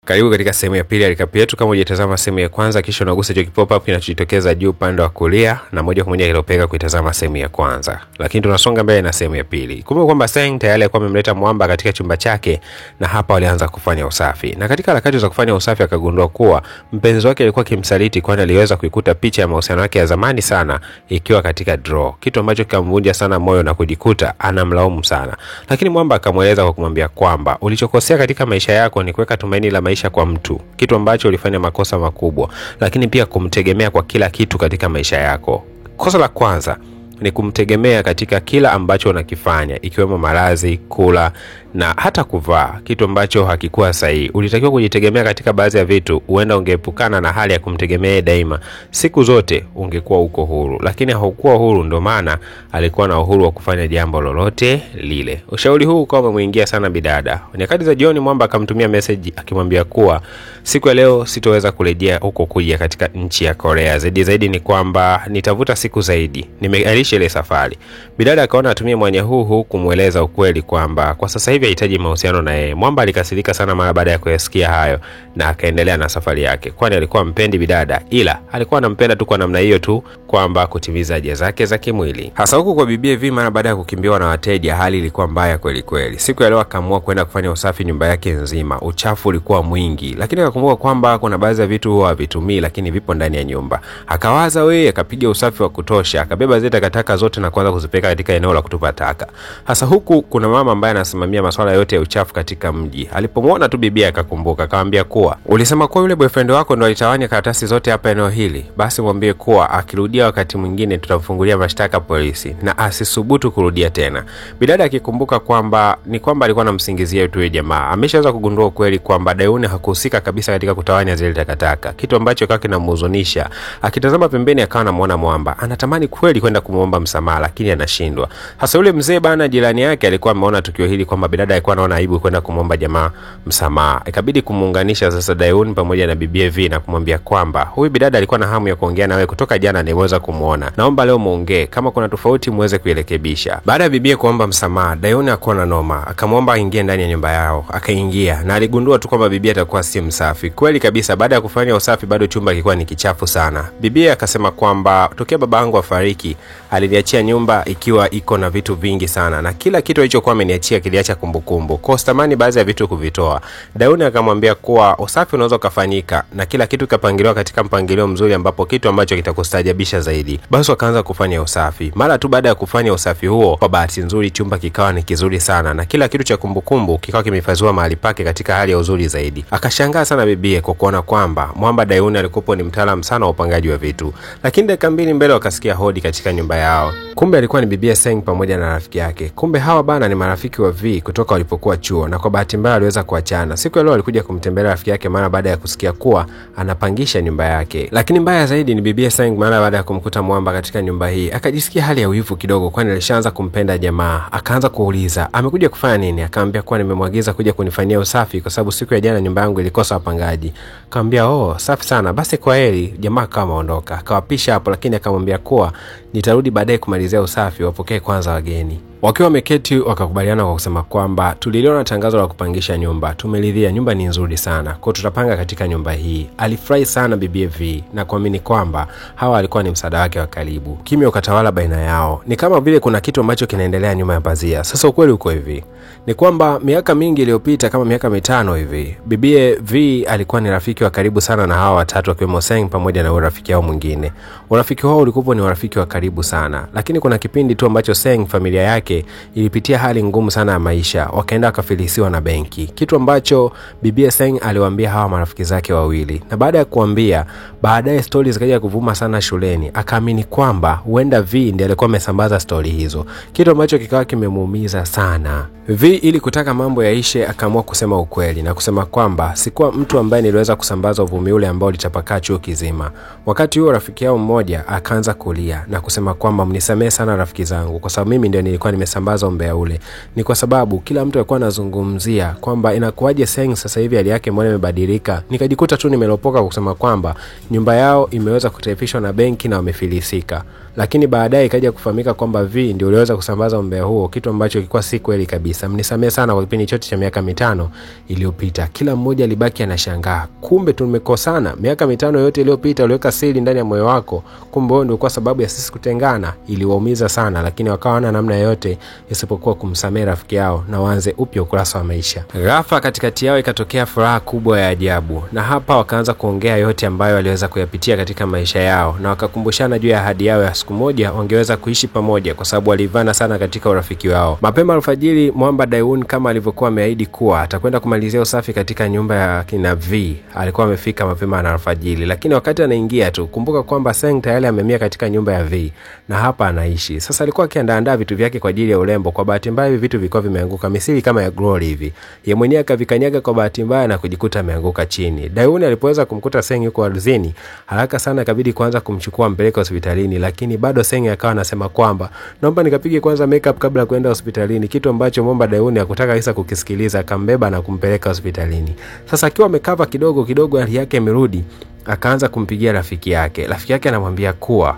Karibu katika sehemu ya pili ya recap yetu. Kama hujatazama sehemu ya kwanza, kisha unagusa hicho pop up kinachojitokeza juu upande wa kulia na moja kwa moja ilopeka kuitazama sehemu ya kwanza. Lakini tunasonga mbele na sehemu ya pili. Kumbuka kwamba Seng tayari alikuwa amemleta Mwamba katika chumba chake na hapa walianza kufanya usafi. Na katika harakati za kufanya usafi akagundua kuwa mpenzi wake alikuwa kimsaliti, kwani aliweza kuikuta picha ya mahusiano yake ya zamani sana ikiwa katika draw. Kitu ambacho kikamvunja sana moyo na kujikuta anamlaumu sana. Lakini Mwamba akamueleza kwa kumwambia kwamba ulichokosea katika maisha yako ni kuweka tumaini la maisha kwa mtu, kitu ambacho ulifanya makosa makubwa, lakini pia kumtegemea kwa kila kitu katika maisha yako. Kosa la kwanza ni kumtegemea katika kila ambacho unakifanya, ikiwemo malazi, kula na hata kuvaa, kitu ambacho hakikuwa sahihi. Ulitakiwa kujitegemea katika baadhi ya vitu, huenda ungeepukana na hali ya kumtegemea daima. Siku zote ungekuwa uko huru, lakini haukuwa huru, ndio maana alikuwa na uhuru wa kufanya jambo lolote lile. Ushauri huu ukawa umemuingia sana bidada. Nyakati za jioni Mwamba akamtumia message akimwambia kuwa siku ya leo sitoweza kurejea huko kuja katika nchi ya Korea. Zaidi ni kwamba nitavuta siku zaidi. Nimeahirisha ile safari. Bidada akaona atumie mwanya huu kumueleza ukweli kwamba kwa sasa hivi hahitaji mahusiano na yeye. Mwamba alikasirika sana mara baada ya kuyasikia hayo na akaendelea na safari yake, kwani alikuwa mpendi bidada, ila alikuwa anampenda tu kwa namna hiyo tu, kwamba kutimiza haja zake za kimwili. Hasa huku kwa Bibi V, mara baada ya kukimbiwa na wateja, hali ilikuwa mbaya kweli kweli. Siku ya leo akaamua kwenda kufanya usafi nyumba yake nzima. Uchafu ulikuwa mwingi, lakini akakumbuka kwamba kuna baadhi ya vitu huwa havitumii lakini vipo ndani ya nyumba. Akawaza akapiga usafi wa kutosha, akabeba zile takataka zote na kuanza kuzipeka katika eneo la kutupa taka. Hasa huku kuna mama ambaye anasimamia masuala yote ya uchafu katika mji. Alipomwona tu Bibi akakumbuka, akamwambia kuwa ulisema kwa yule boyfriend wako ndo alitawanya karatasi zote hapa eneo hili, basi mwambie kuwa akirudia wakati mwingine tutamfungulia mashtaka polisi na asisubutu kurudia tena. Bidada akikumbuka kwamba alikuwa anamsingizia tu yule jamaa, ameshaanza kugundua ukweli kwamba Daeun hakuhusika kabisa katika kutawanya zile takataka, kitu ambacho kaka kinamhuzunisha. Akitazama pembeni akawa anamuona Mwamba anatamani kweli kwenda kumuomba msamaha lakini anashindwa. Hasa yule mzee bana jirani yake alikuwa ameona tukio hili kwamba bidada alikuwa anaona aibu kwenda kumuomba jamaa msamaha. Ikabidi kumuunganisha sasa Daeun pamoja na Bibi V na kumwambia kwamba huyu bidada alikuwa na hamu ya kuongea nawe kutoka jana, niweza kumuona. Naomba leo muongee, kama kuna tofauti muweze kuirekebisha. Baada ya Bibi kuomba msamaha, Daeun akawa na noma, akamwomba aingie ndani ya nyumba yao. Akaingia na aligundua tu kwamba Bibi atakuwa si msafi. Kweli kabisa, baada ya kufanya usafi bado chumba kilikuwa ni kichafu sana. Bibi akasema kwamba tokea babangu afariki aliniachia nyumba ikiwa iko na vitu vingi sana, na kila kitu alichokuwa ameniachia kiliacha kumbukumbu. Kwa stamani baadhi ya vitu kuvitoa. Daeun akamwambia kuwa usafi unaweza kufanyika na kila kitu kapangiliwa katika mpangilio mzuri, ambapo kitu ambacho kitakustajabisha zaidi. Basi wakaanza kufanya usafi. Mara tu baada ya kufanya usafi huo, kwa bahati nzuri chumba kikawa ni kizuri sana na kila kitu cha kumbukumbu kikawa kimehifadhiwa mahali pake katika hali ya uzuri zaidi. Akashangaa sana Bibi kwa kuona kwamba Mwamba Daeun alikuwa ni mtaalamu sana wa upangaji wa vitu. Lakini dakika mbili mbele wakasikia hodi katika nyumba yao. Kumbe alikuwa ni Bibi Seng pamoja na rafiki yake. Kumbe hawa bana ni marafiki wa V kutoka walipokuwa chuo, na kwa bahati mbaya aliweza kuachana. Siku ya leo alikuja kumtembelea rafiki yake mara baada ya kusikia kuwa anapangisha nyumba yake. Lakini mbaya zaidi ni Bibi Seng mara baada ya kumkuta Mwamba katika nyumba hii akajisikia hali ya wivu kidogo, kwani alishaanza kumpenda jamaa. Akaanza kuuliza amekuja kufanya nini. Akamwambia kuwa nimemwagiza kuja kunifanyia usafi kwa sababu siku ya jana nyumba yangu ilikosa wapangaji. Akamwambia safi sana, basi kwa heri. Jamaa kama aondoka, akawapisha hapo, lakini akamwambia kuwa nitarudi baadaye kumalizia usafi, wapokee kwanza wageni. Wakiwa wameketi wakakubaliana kwa kusema kwamba tuliliona tangazo la kupangisha nyumba, tumeridhia, nyumba ni nzuri sana, kwa tutapanga katika nyumba hii. Alifurahi sana Bibi V na kuamini kwamba hawa alikuwa ni msaada wake wa karibu. Kimya ukatawala baina yao, ni kama vile kuna kitu ambacho kinaendelea nyuma ya pazia. Sasa ukweli uko hivi, ni kwamba miaka mingi iliyopita, kama miaka 5 hivi, Bibi V alikuwa ni rafiki wa karibu sana na hawa watatu akiwemo Seng pamoja na rafiki yao mwingine. Urafiki wao ulikuwa ni urafiki wa karibu sana, lakini kuna kipindi tu ambacho Seng familia yake ilipitia hali ngumu sana ya maisha, wakaenda wakafilisiwa na benki, kitu ambacho Bibi Seng aliwaambia hawa marafiki zake wawili. Na baada ya kuambia, baadaye stories zikaja kuvuma sana shuleni. Akaamini kwamba huenda V ndiye alikuwa amesambaza story hizo, kitu ambacho kikawa kimemuumiza sana. V ili kutaka mambo yaishe akaamua kusema ukweli na kusema kwamba sikuwa mtu ambaye niliweza kusambaza uvumi ule ambao ulitapakaa chuo kizima. Wakati huo rafiki yao mmoja akaanza kulia na kusema kwamba mnisamee sana rafiki zangu, kwa sababu mimi ndio nilikuwa imesambaza umbea ule. Ni kwa sababu kila mtu alikuwa anazungumzia kwamba inakuwaje Seng sasa hivi hali yake mbona imebadilika. Nikajikuta tu nimelopoka kusema kwamba nyumba yao imeweza kutaifishwa na benki na wamefilisika. Lakini baadaye ikaja kufahamika kwamba V ndio uliweza kusambaza umbea huo, kitu ambacho kilikuwa si kweli kabisa. Mnisamee sana kwa kipindi chote cha miaka 5 iliyopita. Kila mmoja alibaki anashangaa. Kumbe tumekosana. Miaka 5 yote iliyopita uliweka siri ndani ya moyo wako. Kumbe wewe ndio kwa sababu ya sisi kutengana. Iliwaumiza sana, lakini wakawa hana namna yote isipokuwa kumsamehe rafiki yao na waanze upya ukurasa wa maisha. Ghafla katikati yao ikatokea furaha kubwa ya ajabu. Na hapa wakaanza kuongea yote ambayo waliweza kuyapitia katika maisha yao, na wakakumbushana juu ya ahadi yao ya siku moja wangeweza kuishi pamoja kwa sababu walivana sana katika urafiki wao. Mapema alfajiri Mwamba Daeun kama alivyokuwa ameahidi kuwa atakwenda kumalizia usafi katika nyumba ya kina V, alikuwa amefika mapema na alfajiri, lakini wakati anaingia tu kumbuka kwamba Seng tayari amemia katika nyumba ya V na hapa anaishi. Sasa alikuwa akiandaa vitu vyake kwa ajili ya urembo. Kwa bahati mbaya hivi vitu vilikuwa vimeanguka misili kama ya Glory hivi. Yeye mwenyewe akavikanyaga kwa bahati mbaya na kujikuta ameanguka chini. Daeun alipoweza kumkuta Seng yuko ardhini, haraka sana ikabidi kuanza kumchukua mpeleka hospitalini, lakini bado Seng akawa anasema kwamba naomba nikapige kwanza makeup kabla ya kwenda hospitalini, kitu ambacho Mwamba Daeun hakutaka kabisa kukisikiliza. Akambeba na kumpeleka hospitalini. Sasa akiwa amekava kidogo hali yake imerudi, akaanza kumpigia rafiki yake. Rafiki yake anamwambia kuwa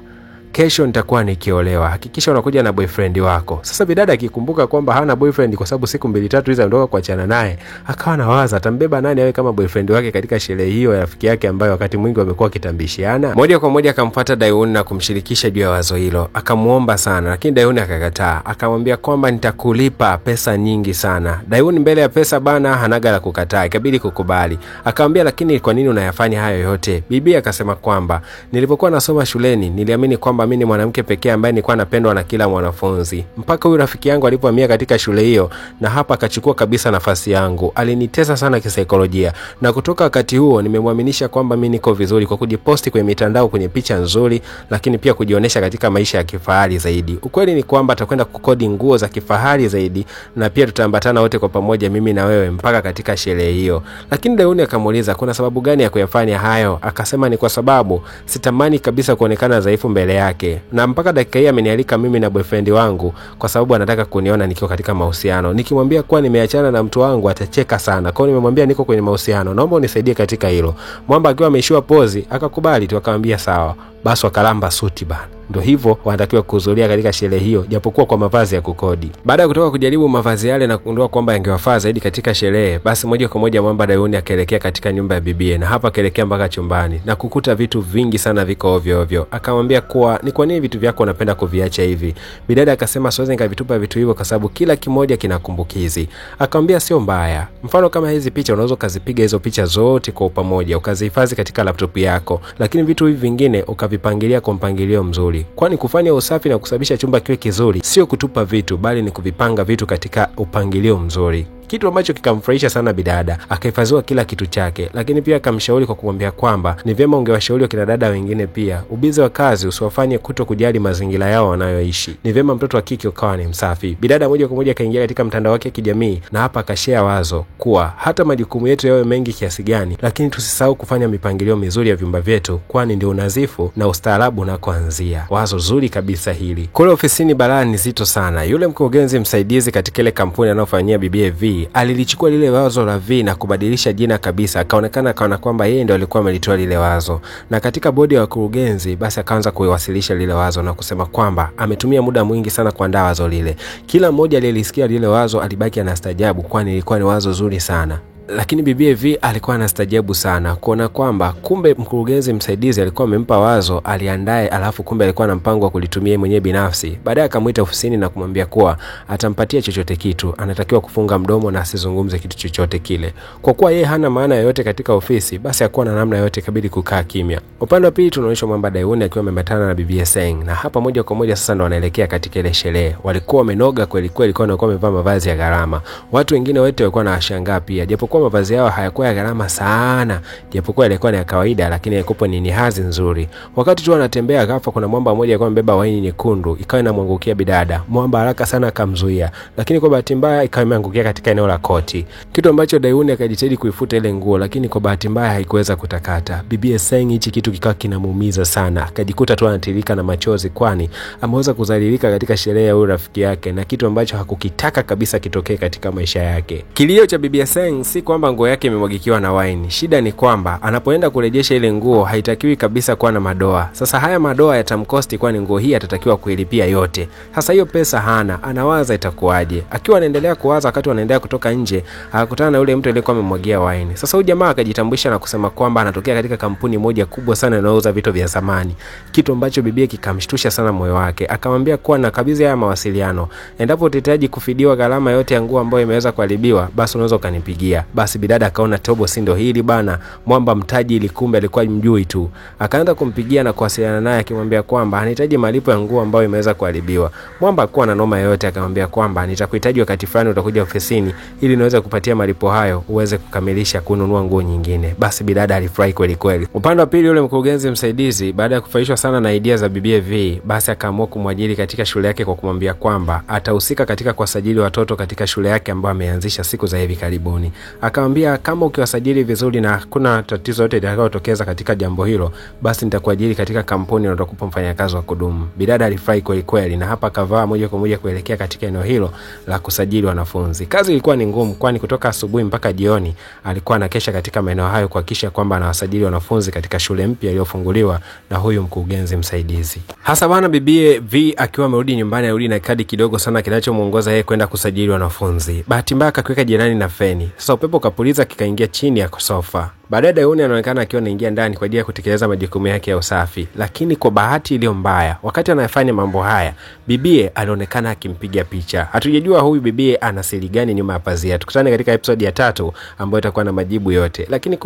kesho nitakuwa nikiolewa, hakikisha unakuja na boyfriend wako. Sasa bidada akikumbuka kwamba hana boyfriend kwa sababu siku 2-3 hizo ndoka kuachana naye, akawa anawaza atambeba nani awe kama boyfriend wake katika sherehe hiyo ya rafiki yake ambayo wakati mwingi wamekuwa kitambishiana. Moja kwa moja akamfuata Daeun na kumshirikisha juu ya wazo hilo. Akamuomba sana, lakini Daeun akakataa. Akamwambia kwamba nitakulipa pesa nyingi sana. Daeun mbele ya pesa bana hanaga la kukataa, ikabidi kukubali. Akamwambia lakini kwa nini unayafanya hayo yote? Bibi akasema kwamba nilipokuwa nasoma shuleni niliamini kwamba mimi ni mwanamke pekee ambaye nilikuwa napendwa na kila mwanafunzi. Mpaka huyu rafiki yangu alipohamia katika shule hiyo na hapa akachukua kabisa nafasi yangu. Alinitesa sana kisaikolojia. Na kutoka wakati huo nimemwaminisha kwamba mimi niko vizuri kwa kujiposti kwenye mitandao kwenye picha nzuri, lakini pia kujionyesha katika maisha ya kifahari zaidi. Ukweli ni kwamba atakwenda kukodi nguo za kifahari zaidi na pia tutaambatana wote kwa pamoja mimi na wewe mpaka katika sherehe hiyo. Lakini Daeun akamuuliza kuna sababu gani ya kuyafanya hayo? Akasema ni kwa sababu sitamani kabisa kuonekana dhaifu mbele yake. Na mpaka dakika hii amenialika mimi na boyfriend wangu kwa sababu anataka kuniona nikiwa katika mahusiano. Nikimwambia kuwa nimeachana na mtu wangu atacheka sana. Kwa hiyo nimemwambia niko kwenye mahusiano, naomba unisaidie katika hilo. Mwamba akiwa ameishiwa pozi akakubali tu, akamwambia sawa. Basi wakalamba suti bana. Ndio hivyo wanatakiwa kuhudhuria katika sherehe hiyo japokuwa kwa mavazi ya kukodi. Baada ya kutoka kujaribu mavazi yale na kugundua kwamba yangewafaa zaidi katika sherehe, basi moja kwa moja Mwamba Daeun akaelekea katika nyumba ya bibie, na hapa akaelekea mpaka chumbani na kukuta vitu vingi sana viko ovyo ovyo. Akamwambia kuwa ni kwa nini vitu vyako unapenda kuviacha hivi? Bidada akasema siwezi nikavitupa vitu hivyo kwa sababu kila kimoja kina kumbukizi. Akamwambia sio mbaya. Mfano kama hizi picha unaweza kuzipiga hizo picha zote kwa pamoja ukazihifadhi katika laptop yako, lakini vitu hivi vingine ukavipangilia kwa mpangilio mzuri. Kwani kufanya usafi na kusababisha chumba kiwe kizuri sio kutupa vitu, bali ni kuvipanga vitu katika upangilio mzuri. Kitu ambacho kikamfurahisha sana bidada. Akahifadhiwa kila kitu chake, lakini pia akamshauri kwa kumwambia kwamba ni vyema ungewashauri kina dada wengine pia ubizi wa kazi usiwafanye kuto kujali mazingira yao wanayoishi. Ni vyema mtoto wa kike ukawa ni msafi. Bidada moja kwa moja kaingia katika mtandao wake kijamii na hapa akashare wazo kuwa hata majukumu yetu yawe mengi kiasi gani, lakini tusisahau kufanya mipangilio mizuri ya vyumba vyetu, kwani ndio unazifu na ustaarabu unakoanzia. Wazo zuri kabisa hili. Kule ofisini balaa ni zito sana. Yule mkurugenzi msaidizi katika ile kampuni anayofanyia bibie V alilichukua lile wazo la V na kubadilisha jina kabisa. Akaonekana kwamba yeye ndio alikuwa amelitoa lile wazo, na katika bodi ya wakurugenzi basi akaanza kuiwasilisha lile wazo na kusema kwamba ametumia muda mwingi sana kuandaa wazo lile. Kila mmoja aliyelisikia lile wazo alibaki anastaajabu, kwani ilikuwa ni wazo zuri sana. Lakini bibie V alikuwa anastajabu sana kuona kwamba kumbe mkurugenzi msaidizi alikuwa amempa wazo aliandae, alafu kumbe alikuwa na mpango wa kulitumia mwenyewe binafsi. Baadaye akamuita ofisini na kumwambia kuwa atampatia chochote kitu, anatakiwa kufunga mdomo na asizungumze kitu chochote kile. Kwa kuwa yeye hana maana yoyote katika ofisi, basi hakuwa na namna yoyote, kabidi kukaa kimya. Upande wa pili tunaonyeshwa Mwamba Daeun akiwa ameambatana na bibie Seng, na hapa moja kwa moja sasa ndo wanaelekea katika ile sherehe. Walikuwa wamenoga kweli kweli, walikuwa wamevaa mavazi ya gharama. Watu wengine wote walikuwa wanashangaa pia, japo japokuwa mavazi yao hayakuwa ya gharama sana, japokuwa yalikuwa ni ya kawaida, lakini yalikuwa ni hazi nzuri. Wakati tu wanatembea ghafla kuna mwamba mmoja alikuwa amebeba waini nyekundu, ikawa inamwangukia bidada. Mwamba haraka sana akamzuia, lakini kwa bahati mbaya ikawa imeangukia katika eneo la koti, kitu ambacho Daewoo akajitahidi kuifuta ile nguo, lakini kwa bahati mbaya haikuweza kutakata. Bibi Seng hichi kitu kikawa kinamuumiza sana, akajikuta tu anatirika na machozi, kwani ameweza kudhalilika katika sherehe ya huyo rafiki yake, na kitu ambacho hakukitaka kabisa kitokee katika maisha yake. Kilio cha Bibi Seng si kwamba nguo yake imemwagikiwa na wine, shida ni kwamba anapoenda kurejesha ile nguo haitakiwi kabisa kuwa na madoa. Sasa haya madoa yatamkosti, kwani nguo hii atatakiwa kuilipia yote. Sasa hiyo pesa hana, anawaza itakuwaje. Akiwa anaendelea kuwaza, wakati anaendelea kutoka nje akakutana na yule mtu aliyekuwa amemwagia wine. Sasa huyu jamaa akajitambulisha na kusema kwamba anatokea katika kampuni moja kubwa sana inayouza vitu vya zamani, kitu ambacho bibie kikamshtusha sana moyo wake. Akamwambia kuwa na kabisa haya mawasiliano, endapo utahitaji kufidiwa gharama yote ya nguo ambayo imeweza kuharibiwa, basi unaweza ukanipigia. Basi bidada akaona tobo si ndio hili bana, mwamba mtaji ili kumbe alikuwa mjui tu. Akaanza kumpigia na kuwasiliana naye akimwambia kwamba anahitaji malipo ya nguo ambayo imeweza kuharibiwa. Mwamba alikuwa na noma yote, akamwambia kwamba nitakuhitaji wakati fulani utakuja ofisini ili niweze kupatia malipo hayo uweze kukamilisha kununua nguo nyingine. Basi bidada alifurahi kweli kweli. Upande wa pili, yule mkurugenzi msaidizi baada ya kufurahishwa sana na idea za Bibi V, basi akaamua kumwajiri katika shule yake kwa kumwambia kwamba atahusika katika kuwasajili watoto katika shule yake ambayo ameanzisha siku za hivi karibuni. Akamwambia kama ukiwasajili vizuri na hakuna tatizo yote litakayotokeza katika jambo hilo, basi nitakuajiri katika kampuni na utakupa mfanyakazi wa kudumu. Bidada alifurahi kweli kweli, na hapa kavaa moja kwa moja kuelekea katika eneo hilo la kusajili wanafunzi. Kazi ilikuwa ni ngumu, kwani kutoka asubuhi mpaka jioni alikuwa anakesha katika maeneo hayo kuhakikisha kwamba anawasajili wanafunzi katika shule mpya iliyofunguliwa na huyu mkurugenzi msaidizi. Hasa bana Bibi V akiwa amerudi nyumbani, arudi na kadi kidogo sana kinachomuongoza yeye kwenda kusajili wanafunzi. Bahati mbaya akakiweka jirani na feni. Sasa upepo kapuliza kikaingia chini ya sofa. Baadaye Daewoo anaonekana akiwa anaingia ndani kwa ajili ya kutekeleza majukumu yake ya usafi, lakini kwa bahati iliyo mbaya, wakati anafanya mambo haya, bibie alionekana akimpiga picha. Hatujajua huyu bibie ana siri gani nyuma ya pazia. Tukutane katika episode ya 3 ambayo itakuwa na majibu yote. Lakini